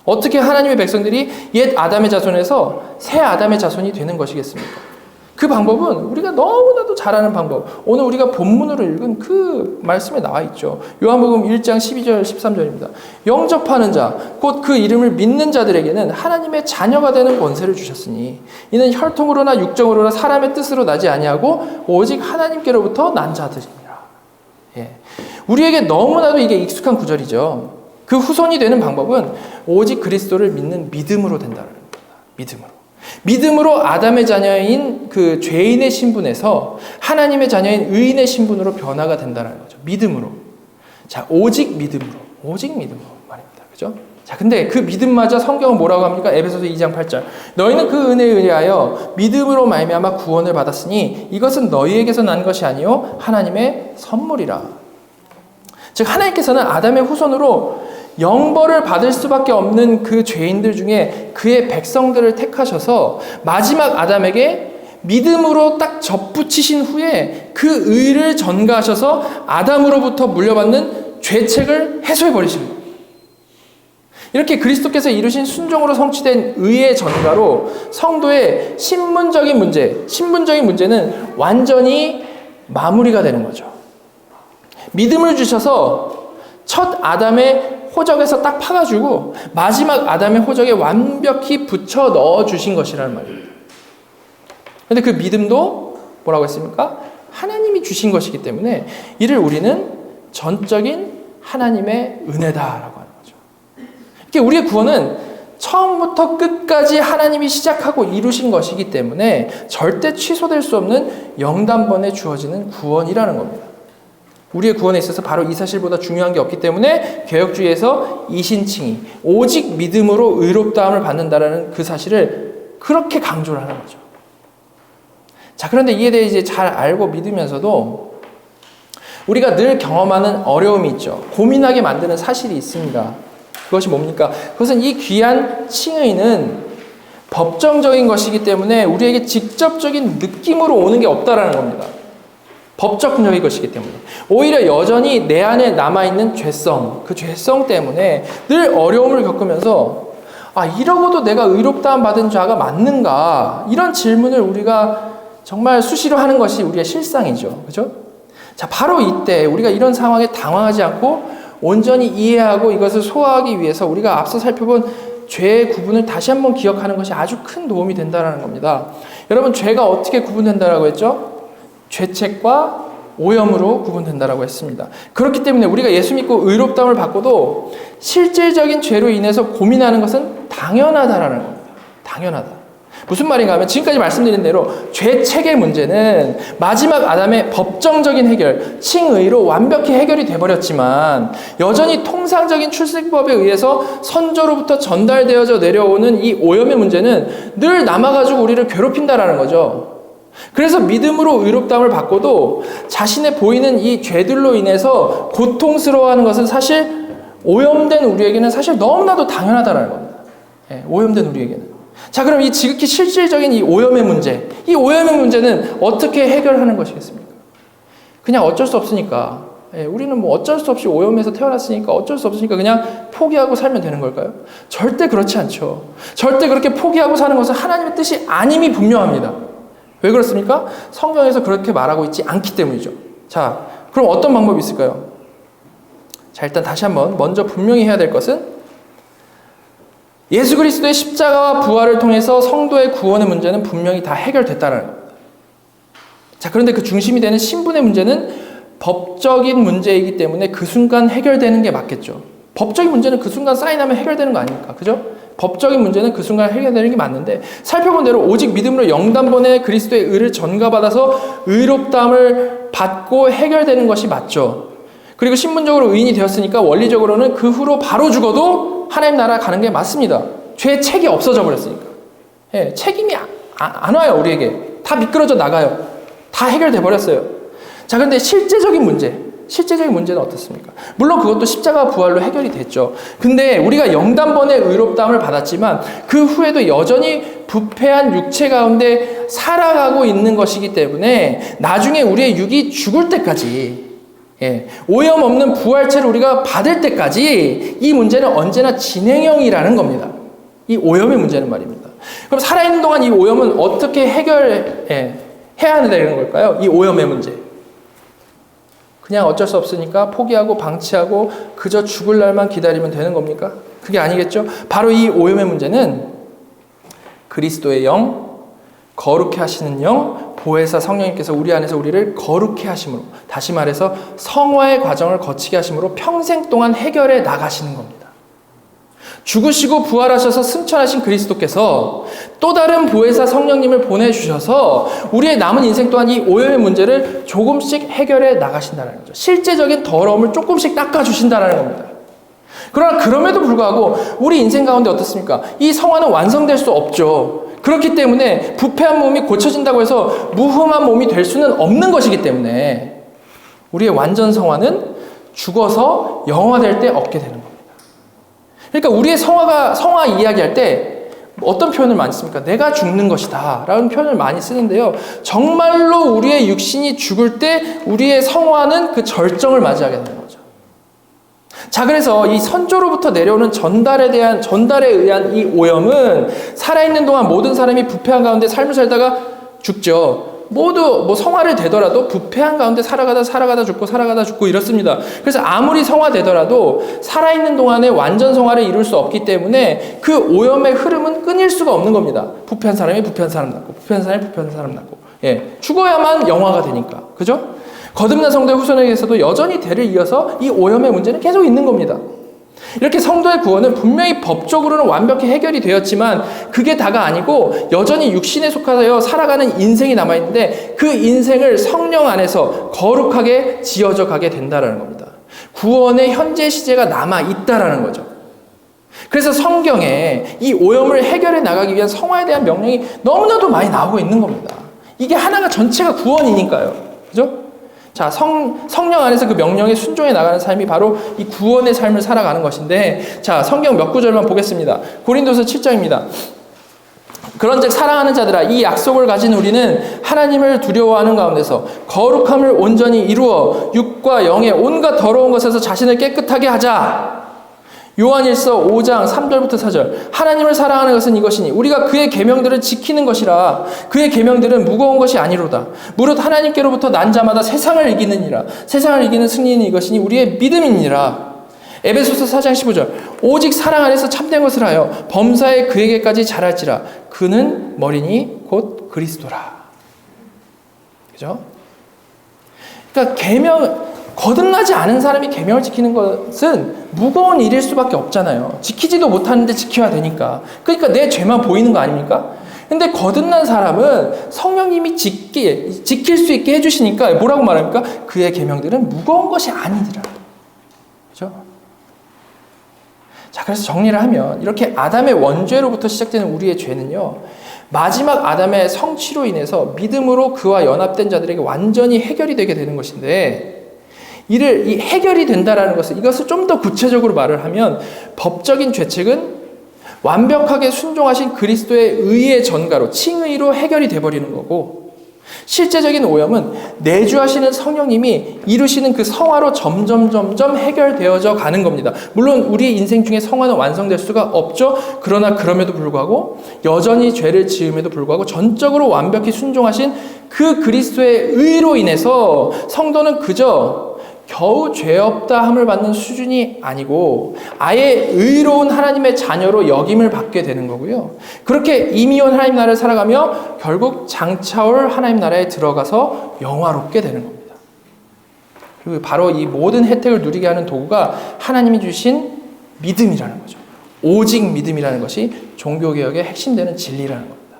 어떻게 하나님의 백성들이 옛 아담의 자손에서 새 아담의 자손이 되는 것이겠습니까? 그 방법은 우리가 너무나도 잘 아는 방법, 오늘 우리가 본문으로 읽은 그 말씀에 나와 있죠. 요한복음 1장 12절 13절입니다. 영접하는 자, 곧 그 이름을 믿는 자들에게는 하나님의 자녀가 되는 권세를 주셨으니 이는 혈통으로나 육정으로나 사람의 뜻으로 나지 아니하고 오직 하나님께로부터 난 자들이니라. 우리에게 너무나도 이게 익숙한 구절이죠. 그 후손이 되는 방법은 오직 그리스도를 믿는 믿음으로 된다는 겁니다. 믿음으로 아담의 자녀인 그 죄인의 신분에서 하나님의 자녀인 의인의 신분으로 변화가 된다는 거죠. 믿음으로. 자, 오직 믿음으로 말입니다. 그죠? 자, 근데 그 믿음마저 성경은 뭐라고 합니까? 에베소서 2장 8절. 너희는 그 은혜에 의하여 믿음으로 말미암아 구원을 받았으니 이것은 너희에게서 난 것이 아니요 하나님의 선물이라. 즉, 하나님께서는 아담의 후손으로 영벌을 받을 수밖에 없는 그 죄인들 중에 그의 백성들을 택하셔서 마지막 아담에게 믿음으로 딱 접붙이신 후에 그 의를 전가하셔서 아담으로부터 물려받는 죄책을 해소해 버리신 거예요. 이렇게 그리스도께서 이루신 순종으로 성취된 의의 전가로 성도의 신분적인 문제는 완전히 마무리가 되는 거죠. 믿음을 주셔서 첫 아담의 호적에서 딱 파가지고 마지막 아담의 호적에 완벽히 붙여 넣어주신 것이라는 말입니다. 그런데 그 믿음도 뭐라고 했습니까? 하나님이 주신 것이기 때문에 이를 우리는 전적인 하나님의 은혜다라고 하는 거죠. 이렇게 우리의 구원은 처음부터 끝까지 하나님이 시작하고 이루신 것이기 때문에 절대 취소될 수 없는 영단번에 주어지는 구원이라는 겁니다. 우리의 구원에 있어서 바로 이 사실보다 중요한 게 없기 때문에 개혁주의에서 이신칭의, 오직 믿음으로 의롭다함을 받는다라는 그 사실을 그렇게 강조를 하는 거죠. 자, 그런데 이에 대해 이제 잘 알고 믿으면서도 우리가 늘 경험하는 어려움이 있죠. 고민하게 만드는 사실이 있습니다. 그것이 뭡니까? 그것은 이 귀한 칭의는 법정적인 것이기 때문에 우리에게 직접적인 느낌으로 오는 게 없다라는 겁니다. 법적인 것이기 때문에. 오히려 여전히 내 안에 남아있는 죄성, 그 죄성 때문에 늘 어려움을 겪으면서 이러고도 내가 의롭다함 받은 자가 맞는가? 이런 질문을 우리가 정말 수시로 하는 것이 우리의 실상이죠. 그죠? 자, 바로 이때 우리가 이런 상황에 당황하지 않고 온전히 이해하고 이것을 소화하기 위해서 우리가 앞서 살펴본 죄의 구분을 다시 한번 기억하는 것이 아주 큰 도움이 된다는 겁니다. 여러분, 죄가 어떻게 구분된다라고 했죠? 죄책과 오염으로 구분된다라고 했습니다. 그렇기 때문에 우리가 예수 믿고 의롭다함을 받고도 실질적인 죄로 인해서 고민하는 것은 당연하다라는 겁니다. 당연하다. 무슨 말인가 하면 지금까지 말씀드린 대로 죄책의 문제는 마지막 아담의 법정적인 해결, 칭의로 완벽히 해결이 돼버렸지만 여전히 통상적인 출생법에 의해서 선조로부터 전달되어져 내려오는 이 오염의 문제는 늘 남아가지고 우리를 괴롭힌다라는 거죠. 그래서 믿음으로 의롭다함을 받고도 자신의 보이는 이 죄들로 인해서 고통스러워하는 것은 사실 오염된 우리에게는 사실 너무나도 당연하다는 겁니다. 오염된 우리에게는. 자, 그럼 이 지극히 실질적인 이 오염의 문제, 이 오염의 문제는 어떻게 해결하는 것이겠습니까? 그냥 어쩔 수 없으니까, 우리는 뭐 어쩔 수 없이 오염해서 태어났으니까 어쩔 수 없으니까 그냥 포기하고 살면 되는 걸까요? 절대 그렇지 않죠. 절대 그렇게 포기하고 사는 것은 하나님의 뜻이 아님이 분명합니다. 왜 그렇습니까? 성경에서 그렇게 말하고 있지 않기 때문이죠. 자, 그럼 어떤 방법이 있을까요? 자, 일단 다시 한번 먼저 분명히 해야 될 것은 예수 그리스도의 십자가와 부활을 통해서 성도의 구원의 문제는 분명히 다 해결됐다는 겁니다. 자, 그런데 그 중심이 되는 신분의 문제는 법적인 문제이기 때문에 그 순간 해결되는 게 맞겠죠. 법적인 문제는 그 순간 사인하면 해결되는 거 아닙니까? 그죠? 법적인 문제는 그 순간 해결되는 게 맞는데 살펴본 대로 오직 믿음으로 영단번에 그리스도의 의를 전가받아서 의롭다함을 받고 해결되는 것이 맞죠. 그리고 신분적으로 의인이 되었으니까 원리적으로는 그 후로 바로 죽어도 하나님 나라 가는 게 맞습니다. 죄의 책이 없어져 버렸으니까. 책임이 안 와요, 우리에게. 다 미끄러져 나가요. 다 해결돼 버렸어요. 자, 그런데 실제적인 문제는 어떻습니까? 물론 그것도 십자가 부활로 해결이 됐죠. 근데 우리가 영단번에 의롭다함을 받았지만 그 후에도 여전히 부패한 육체 가운데 살아가고 있는 것이기 때문에 나중에 우리의 육이 죽을 때까지 오염 없는 부활체를 우리가 받을 때까지 이 문제는 언제나 진행형이라는 겁니다. 이 오염의 문제는 말입니다. 그럼 살아있는 동안 이 오염은 어떻게 해야 되는 걸까요? 이 오염의 문제. 그냥 어쩔 수 없으니까 포기하고 방치하고 그저 죽을 날만 기다리면 되는 겁니까? 그게 아니겠죠? 바로 이 오염의 문제는 그리스도의 영, 거룩해 하시는 영, 보혜사 성령님께서 우리 안에서 우리를 거룩해 하심으로, 다시 말해서 성화의 과정을 거치게 하심으로 평생 동안 해결해 나가시는 겁니다. 죽으시고 부활하셔서 승천하신 그리스도께서 또 다른 보혜사 성령님을 보내주셔서 우리의 남은 인생 동안 이 오염의 문제를 조금씩 해결해 나가신다는 거죠. 실제적인 더러움을 조금씩 닦아주신다는 겁니다. 그러나 그럼에도 불구하고 우리 인생 가운데 어떻습니까? 이 성화는 완성될 수 없죠. 그렇기 때문에 부패한 몸이 고쳐진다고 해서 무흠한 몸이 될 수는 없는 것이기 때문에 우리의 완전 성화는 죽어서 영화될 때 얻게 되는 겁니다. 그러니까 우리의 성화 이야기할 때 어떤 표현을 많이 씁니까? 내가 죽는 것이다 라는 표현을 많이 쓰는데요. 정말로 우리의 육신이 죽을 때 우리의 성화는 그 절정을 맞이하게 되는 거죠. 자, 그래서 이 선조로부터 내려오는 전달에 의한 이 오염은 살아있는 동안 모든 사람이 부패한 가운데 삶을 살다가 죽죠. 모두 성화를 되더라도 부패한 가운데 살아가다 죽고 이렇습니다. 그래서 아무리 성화되더라도 살아있는 동안에 완전 성화를 이룰 수 없기 때문에 그 오염의 흐름은 끊일 수가 없는 겁니다. 부패한 사람이 부패한 사람 낳고, 부패한 사람이 부패한 사람 낳고, 죽어야만 영화가 되니까, 그죠? 거듭난 성도의 후손에게서도 여전히 대를 이어서 이 오염의 문제는 계속 있는 겁니다. 이렇게 성도의 구원은 분명히 법적으로는 완벽히 해결이 되었지만 그게 다가 아니고 여전히 육신에 속하여 살아가는 인생이 남아있는데 그 인생을 성령 안에서 거룩하게 지어져 가게 된다는 겁니다. 구원의 현재 시제가 남아있다라는 거죠. 그래서 성경에 이 오염을 해결해 나가기 위한 성화에 대한 명령이 너무나도 많이 나오고 있는 겁니다. 이게 하나가 전체가 구원이니까요. 그죠? 자, 성령 안에서 그 명령에 순종해 나가는 삶이 바로 이 구원의 삶을 살아가는 것인데, 자, 성경 몇 구절만 보겠습니다. 고린도서 7장입니다. 그런즉 사랑하는 자들아, 이 약속을 가진 우리는 하나님을 두려워하는 가운데서 거룩함을 온전히 이루어 육과 영의 온갖 더러운 것에서 자신을 깨끗하게 하자. 요한일서 5장 3절부터 4절. 하나님을 사랑하는 것은 이것이니 우리가 그의 계명들을 지키는 것이라. 그의 계명들은 무거운 것이 아니로다. 무릇 하나님께로부터 난 자마다 세상을 이기느니라. 세상을 이기는 승리는 이것이니 우리의 믿음이니라. 에베소서 4장 15절. 오직 사랑 안에서 참된 것을 하여 범사에 그에게까지 자랄지라. 그는 머리니 곧 그리스도라. 그죠? 그러니까 거듭나지 않은 사람이 계명을 지키는 것은 무거운 일일 수밖에 없잖아요. 지키지도 못하는데 지켜야 되니까. 그러니까 내 죄만 보이는 거 아닙니까? 근데 거듭난 사람은 성령님이 지킬 수 있게 해주시니까 뭐라고 말합니까? 그의 계명들은 무거운 것이 아니더라. 그죠? 자, 그래서 정리를 하면 이렇게 아담의 원죄로부터 시작되는 우리의 죄는요, 마지막 아담의 성취로 인해서 믿음으로 그와 연합된 자들에게 완전히 해결이 되게 되는 것인데, 이 해결이 된다라는 것은, 이것을 좀 더 구체적으로 말을 하면 법적인 죄책은 완벽하게 순종하신 그리스도의 의의 전가로, 칭의로 해결이 돼버리는 거고, 실제적인 오염은 내주하시는 성령님이 이루시는 그 성화로 점점 해결되어져 가는 겁니다. 물론 우리 인생 중에 성화는 완성될 수가 없죠. 그러나 그럼에도 불구하고 여전히 죄를 지음에도 불구하고 전적으로 완벽히 순종하신 그 그리스도의 의로 인해서 성도는 그저 겨우 죄 없다 함을 받는 수준이 아니고 아예 의로운 하나님의 자녀로 역임을 받게 되는 거고요. 그렇게 이미 온 하나님 나라를 살아가며 결국 장차올 하나님 나라에 들어가서 영화롭게 되는 겁니다. 그리고 바로 이 모든 혜택을 누리게 하는 도구가 하나님이 주신 믿음이라는 거죠. 오직 믿음이라는 것이 종교개혁의 핵심되는 진리라는 겁니다.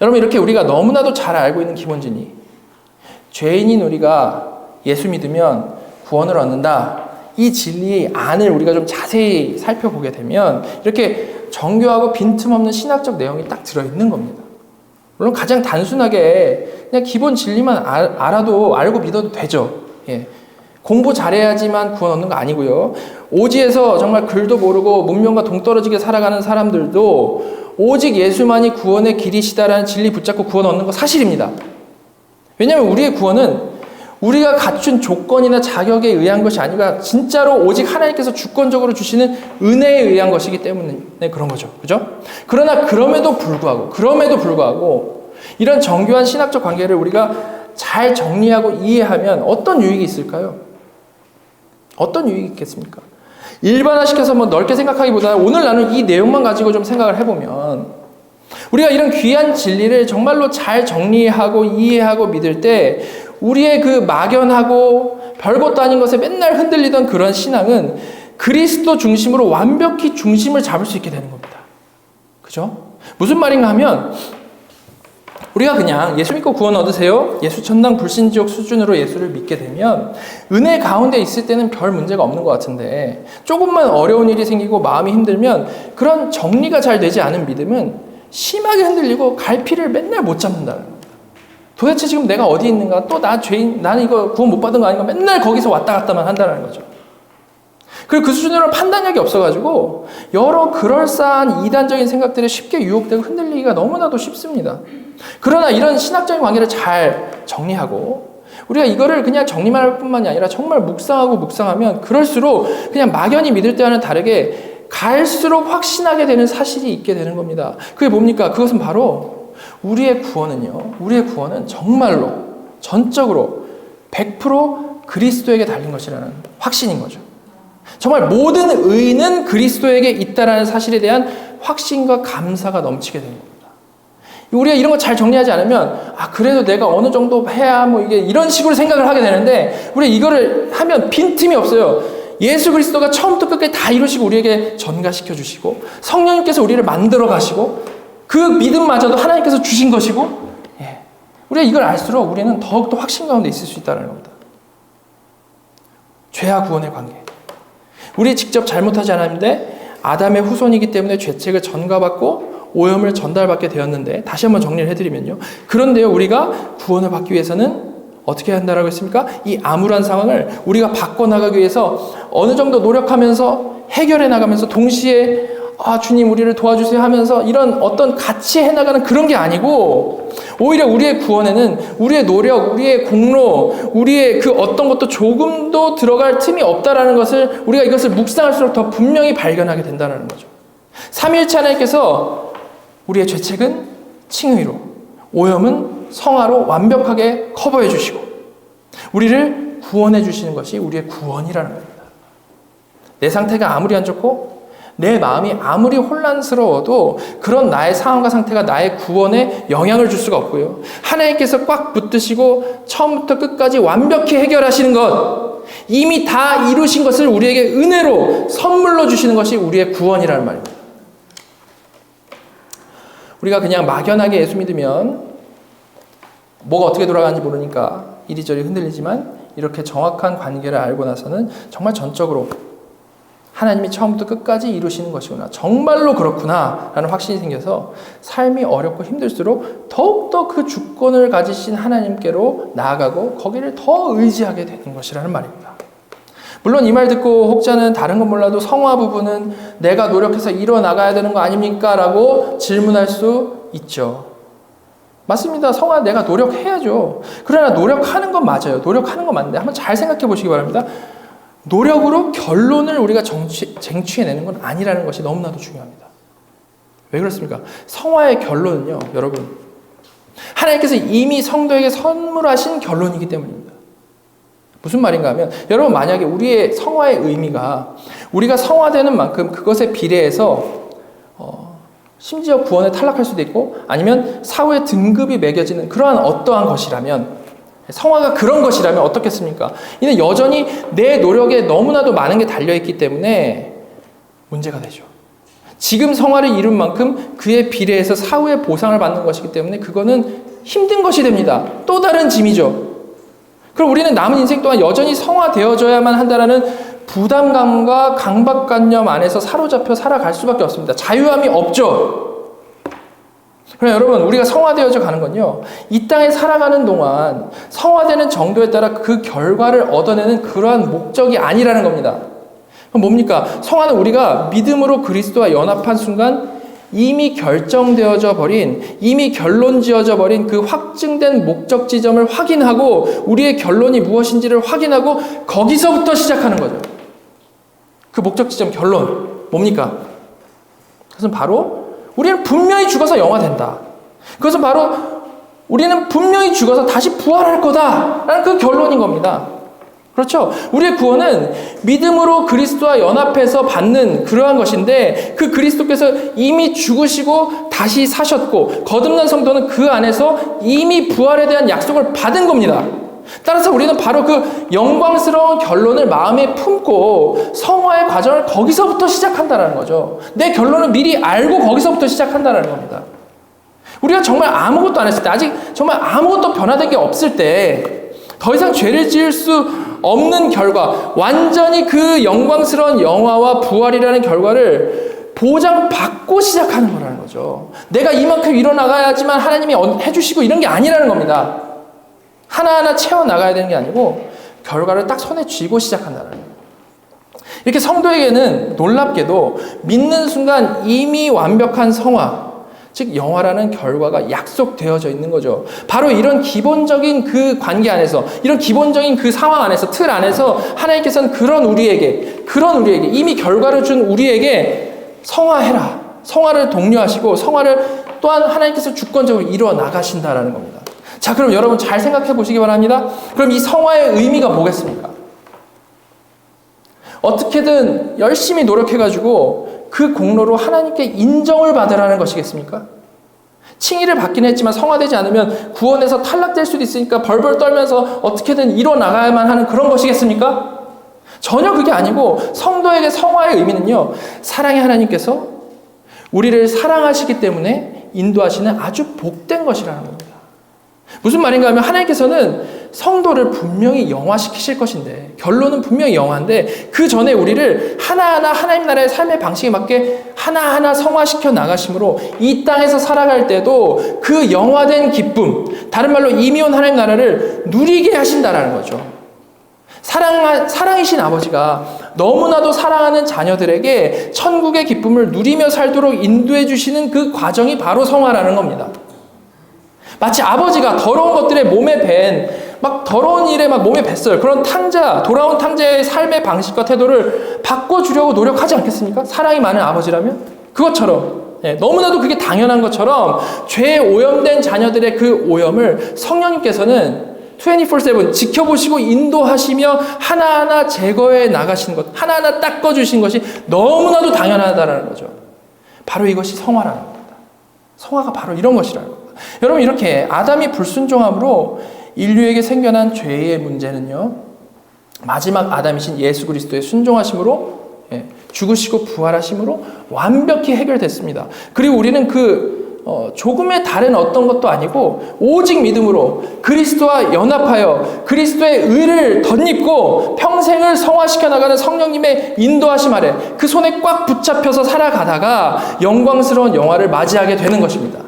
여러분, 이렇게 우리가 너무나도 잘 알고 있는 기본진리, 죄인인 우리가 예수 믿으면 구원을 얻는다, 이 진리 안을 우리가 좀 자세히 살펴보게 되면 이렇게 정교하고 빈틈없는 신학적 내용이 딱 들어있는 겁니다. 물론 가장 단순하게 그냥 기본 진리만 알고 믿어도 되죠. 예. 공부 잘해야지만 구원 얻는 거 아니고요. 오지에서 정말 글도 모르고 문명과 동떨어지게 살아가는 사람들도 오직 예수만이 구원의 길이시다라는 진리 붙잡고 구원 얻는 거 사실입니다. 왜냐하면 우리의 구원은 우리가 갖춘 조건이나 자격에 의한 것이 아니라 진짜로 오직 하나님께서 주권적으로 주시는 은혜에 의한 것이기 때문에 그런 거죠. 그죠? 그러나 그럼에도 불구하고 이런 정교한 신학적 관계를 우리가 잘 정리하고 이해하면 어떤 유익이 있을까요? 어떤 유익이 있겠습니까? 일반화시켜서 넓게 생각하기보다는 오늘 나눈 이 내용만 가지고 좀 생각을 해보면 우리가 이런 귀한 진리를 정말로 잘 정리하고 이해하고 믿을 때 우리의 그 막연하고 별것도 아닌 것에 맨날 흔들리던 그런 신앙은 그리스도 중심으로 완벽히 중심을 잡을 수 있게 되는 겁니다. 그죠? 무슨 말인가 하면 우리가 그냥 예수 믿고 구원 얻으세요, 예수 천당 불신지옥 수준으로 예수를 믿게 되면 은혜 가운데 있을 때는 별 문제가 없는 것 같은데 조금만 어려운 일이 생기고 마음이 힘들면 그런 정리가 잘 되지 않은 믿음은 심하게 흔들리고 갈피를 맨날 못 잡는다는 겁니다. 도대체 지금 내가 어디 있는가? 또 나는 이거 구원 못 받은 거 아닌가? 맨날 거기서 왔다 갔다만 한다는 거죠. 그리고 그 수준으로 판단력이 없어가지고 여러 그럴싸한 이단적인 생각들에 쉽게 유혹되고 흔들리기가 너무나도 쉽습니다. 그러나 이런 신학적인 관계를 잘 정리하고 우리가 이거를 그냥 정리만 할 뿐만이 아니라 정말 묵상하면 그럴수록 그냥 막연히 믿을 때와는 다르게 갈수록 확신하게 되는 사실이 있게 되는 겁니다. 그게 뭡니까? 그것은 바로 우리의 구원은 정말로 전적으로 100% 그리스도에게 달린 것이라는 확신인 거죠. 정말 모든 의는 그리스도에게 있다라는 사실에 대한 확신과 감사가 넘치게 되는 겁니다. 우리가 이런 거 잘 정리하지 않으면 그래도 내가 어느 정도 해야 이게 이런 식으로 생각을 하게 되는데 우리가 이거를 하면 빈틈이 없어요. 예수 그리스도가 처음부터 끝까지 다 이루시고 우리에게 전가시켜 주시고 성령님께서 우리를 만들어 가시고 그 믿음마저도 하나님께서 주신 것이고 우리가 이걸 알수록 우리는 더욱더 확신 가운데 있을 수 있다는 겁니다. 죄와 구원의 관계. 우리 직접 잘못하지 않았는데 아담의 후손이기 때문에 죄책을 전가받고 오염을 전달받게 되었는데 다시 한번 정리를 해드리면요. 그런데요, 우리가 구원을 받기 위해서는 어떻게 한다라고 했습니까? 이 암울한 상황을 우리가 바꿔나가기 위해서 어느 정도 노력하면서 해결해 나가면서 동시에 주님 우리를 도와주세요 하면서 이런 어떤 같이 해나가는 그런 게 아니고 오히려 우리의 구원에는 우리의 노력, 우리의 공로, 우리의 그 어떤 것도 조금도 들어갈 틈이 없다라는 것을 우리가 이것을 묵상할수록 더 분명히 발견하게 된다는 거죠. 삼위일체 하나님께서 우리의 죄책은 칭의로, 오염은 성화로 완벽하게 커버해 주시고 우리를 구원해 주시는 것이 우리의 구원이라는 겁니다. 내 상태가 아무리 안 좋고 내 마음이 아무리 혼란스러워도 그런 나의 상황과 상태가 나의 구원에 영향을 줄 수가 없고요. 하나님께서 꽉 붙드시고 처음부터 끝까지 완벽히 해결하시는 것, 이미 다 이루신 것을 우리에게 은혜로 선물로 주시는 것이 우리의 구원이라는 말입니다. 우리가 그냥 막연하게 예수 믿으면 뭐가 어떻게 돌아가는지 모르니까 이리저리 흔들리지만 이렇게 정확한 관계를 알고 나서는 정말 전적으로 하나님이 처음부터 끝까지 이루시는 것이구나. 정말로 그렇구나. 라는 확신이 생겨서 삶이 어렵고 힘들수록 더욱더 그 주권을 가지신 하나님께로 나아가고 거기를 더 의지하게 되는 것이라는 말입니다. 물론 이 말 듣고 혹자는 다른 건 몰라도 성화 부분은 내가 노력해서 이뤄나가야 되는 거 아닙니까? 라고 질문할 수 있죠. 맞습니다. 성화 내가 노력해야죠. 그러나 노력하는 건 맞아요. 노력하는 건 맞는데 한번 잘 생각해 보시기 바랍니다. 노력으로 결론을 우리가 쟁취해내는 건 아니라는 것이 너무나도 중요합니다. 왜 그렇습니까? 성화의 결론은요, 여러분, 하나님께서 이미 성도에게 선물하신 결론이기 때문입니다. 무슨 말인가 하면, 여러분 만약에 우리의 성화의 의미가 우리가 성화되는 만큼 그것에 비례해서 심지어 구원에 탈락할 수도 있고 아니면 사후에 등급이 매겨지는 그러한 어떠한 것이라면, 성화가 그런 것이라면 어떻겠습니까? 이는 여전히 내 노력에 너무나도 많은 게 달려있기 때문에 문제가 되죠. 지금 성화를 이룬 만큼 그에 비례해서 사후에 보상을 받는 것이기 때문에 그거는 힘든 것이 됩니다. 또 다른 짐이죠. 그럼 우리는 남은 인생 동안 여전히 성화되어져야만 한다는 부담감과 강박관념 안에서 사로잡혀 살아갈 수밖에 없습니다. 자유함이 없죠. 그러나 여러분, 우리가 성화되어져 가는 건요, 이 땅에 살아가는 동안 성화되는 정도에 따라 그 결과를 얻어내는 그러한 목적이 아니라는 겁니다. 그럼 뭡니까? 성화는 우리가 믿음으로 그리스도와 연합한 순간 이미 결정되어져 버린, 이미 결론 지어져 버린 그 확증된 목적 지점을 확인하고 우리의 결론이 무엇인지를 확인하고 거기서부터 시작하는 거죠. 그 목적 지점 결론 뭡니까? 그것은 바로 우리는 분명히 죽어서 영화된다. 그것은 바로 우리는 분명히 죽어서 다시 부활할 거다라는 그 결론인 겁니다. 그렇죠? 우리의 구원은 믿음으로 그리스도와 연합해서 받는 그러한 것인데 그 그리스도께서 이미 죽으시고 다시 사셨고 거듭난 성도는 그 안에서 이미 부활에 대한 약속을 받은 겁니다. 따라서 우리는 바로 그 영광스러운 결론을 마음에 품고 성화의 과정을 거기서부터 시작한다는 거죠. 내 결론을 미리 알고 거기서부터 시작한다는 겁니다. 우리가 정말 아무것도 안 했을 때, 아직 정말 아무것도 변화된 게 없을 때 더 이상 죄를 지을 수 없는 결과, 완전히 그 영광스러운 영화와 부활이라는 결과를 보장받고 시작하는 거라는 거죠. 내가 이만큼 일어나가야지만 하나님이 해주시고 이런 게 아니라는 겁니다. 하나하나 채워나가야 되는 게 아니고 결과를 딱 손에 쥐고 시작한다는 거예요. 이렇게 성도에게는 놀랍게도 믿는 순간 이미 완벽한 성화, 즉 영화라는 결과가 약속되어져 있는 거죠. 바로 이런 기본적인 그 관계 안에서, 이런 기본적인 그 상황 안에서, 틀 안에서 하나님께서는 그런 우리에게 이미 결과를 준 우리에게 성화해라, 성화를 독려하시고 성화를 또한 하나님께서 주권적으로 이루어 나가신다라는 겁니다. 자, 그럼 여러분 잘 생각해 보시기 바랍니다. 그럼 이 성화의 의미가 뭐겠습니까? 어떻게든 열심히 노력해가지고 그 공로로 하나님께 인정을 받으라는 것이겠습니까? 칭의를 받긴 했지만 성화되지 않으면 구원에서 탈락될 수도 있으니까 벌벌 떨면서 어떻게든 이뤄나가야만 하는 그런 것이겠습니까? 전혀 그게 아니고 성도에게 성화의 의미는요, 사랑의 하나님께서 우리를 사랑하시기 때문에 인도하시는 아주 복된 것이라는 겁니다. 무슨 말인가 하면 하나님께서는 성도를 분명히 영화시키실 것인데, 결론은 분명히 영화인데, 그 전에 우리를 하나하나 하나님 나라의 삶의 방식에 맞게 하나하나 성화시켜 나가심으로 이 땅에서 살아갈 때도 그 영화된 기쁨, 다른 말로 이미 온 하나님 나라를 누리게 하신다라는 거죠. 사랑이신 아버지가 너무나도 사랑하는 자녀들에게 천국의 기쁨을 누리며 살도록 인도해 주시는 그 과정이 바로 성화라는 겁니다. 마치 아버지가 더러운 것들에 몸에 더러운 일에 몸에 뱄어요. 그런 돌아온 탕자의 삶의 방식과 태도를 바꿔주려고 노력하지 않겠습니까? 사랑이 많은 아버지라면? 그것처럼, 너무나도 그게 당연한 것처럼 죄에 오염된 자녀들의 그 오염을 성령님께서는 24/7 지켜보시고 인도하시며 하나하나 제거해 나가시는 것, 하나하나 닦아주신 것이 너무나도 당연하다는 거죠. 바로 이것이 성화라는 겁니다. 성화가 바로 이런 것이라는 겁니다. 여러분, 이렇게 아담이 불순종함으로 인류에게 생겨난 죄의 문제는요, 마지막 아담이신 예수 그리스도의 순종하심으로, 죽으시고 부활하심으로 완벽히 해결됐습니다. 그리고 우리는 조금의 다른 어떤 것도 아니고 오직 믿음으로 그리스도와 연합하여 그리스도의 의를 덧입고 평생을 성화시켜 나가는 성령님의 인도하심 아래 그 손에 꽉 붙잡혀서 살아가다가 영광스러운 영화를 맞이하게 되는 것입니다.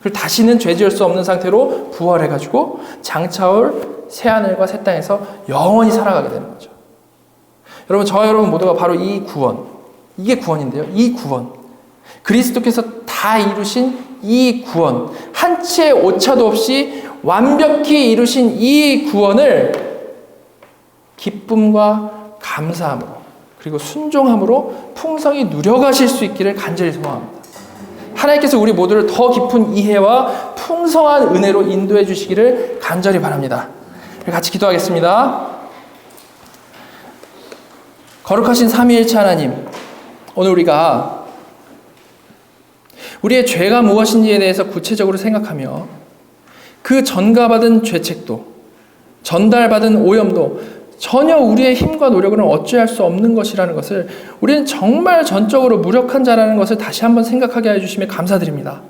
그리고 다시는 죄 지을 수 없는 상태로 부활해가지고 장차올 새하늘과 새 땅에서 영원히 살아가게 되는 거죠. 여러분, 저와 여러분 모두가 바로 이 구원, 이게 구원인데요. 이 구원, 그리스도께서 다 이루신 이 구원, 한치의 오차도 없이 완벽히 이루신 이 구원을 기쁨과 감사함으로 그리고 순종함으로 풍성히 누려가실 수 있기를 간절히 소망합니다. 하나님께서 우리 모두를 더 깊은 이해와 풍성한 은혜로 인도해 주시기를 간절히 바랍니다. 같이 기도하겠습니다. 거룩하신 삼위일체 하나님, 오늘 우리가 우리의 죄가 무엇인지에 대해서 구체적으로 생각하며 그 전가받은 죄책도, 전달받은 오염도 전혀 우리의 힘과 노력으로는 어찌할 수 없는 것이라는 것을, 우리는 정말 전적으로 무력한 자라는 것을 다시 한번 생각하게 해주심에 감사드립니다.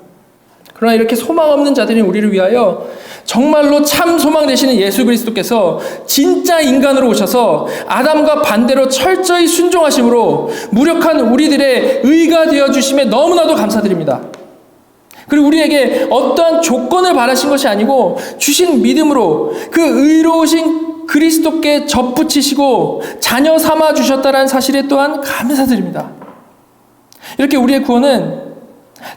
그러나 이렇게 소망 없는 자들인 우리를 위하여 정말로 참 소망 되시는 예수 그리스도께서 진짜 인간으로 오셔서 아담과 반대로 철저히 순종하심으로 무력한 우리들의 의가 되어주심에 너무나도 감사드립니다. 그리고 우리에게 어떠한 조건을 바라신 것이 아니고 주신 믿음으로 그 의로우신 그리스도께 접붙이시고 자녀 삼아 주셨다는 사실에 또한 감사드립니다. 이렇게 우리의 구원은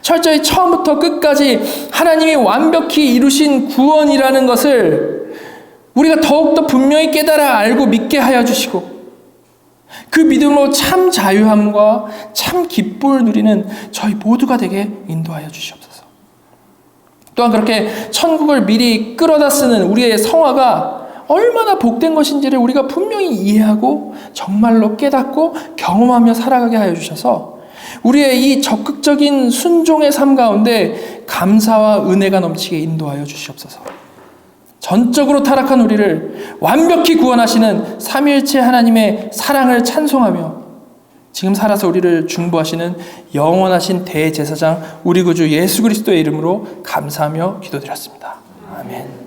철저히 처음부터 끝까지 하나님이 완벽히 이루신 구원이라는 것을 우리가 더욱더 분명히 깨달아 알고 믿게 하여 주시고, 그 믿음으로 참 자유함과 참 기쁨을 누리는 저희 모두가 되게 인도하여 주시옵소서. 또한 그렇게 천국을 미리 끌어다 쓰는 우리의 성화가 얼마나 복된 것인지를 우리가 분명히 이해하고 정말로 깨닫고 경험하며 살아가게 하여 주셔서 우리의 이 적극적인 순종의 삶 가운데 감사와 은혜가 넘치게 인도하여 주시옵소서. 전적으로 타락한 우리를 완벽히 구원하시는 삼위일체 하나님의 사랑을 찬송하며 지금 살아서 우리를 중보하시는 영원하신 대제사장 우리 구주 예수 그리스도의 이름으로 감사하며 기도드렸습니다. 아멘.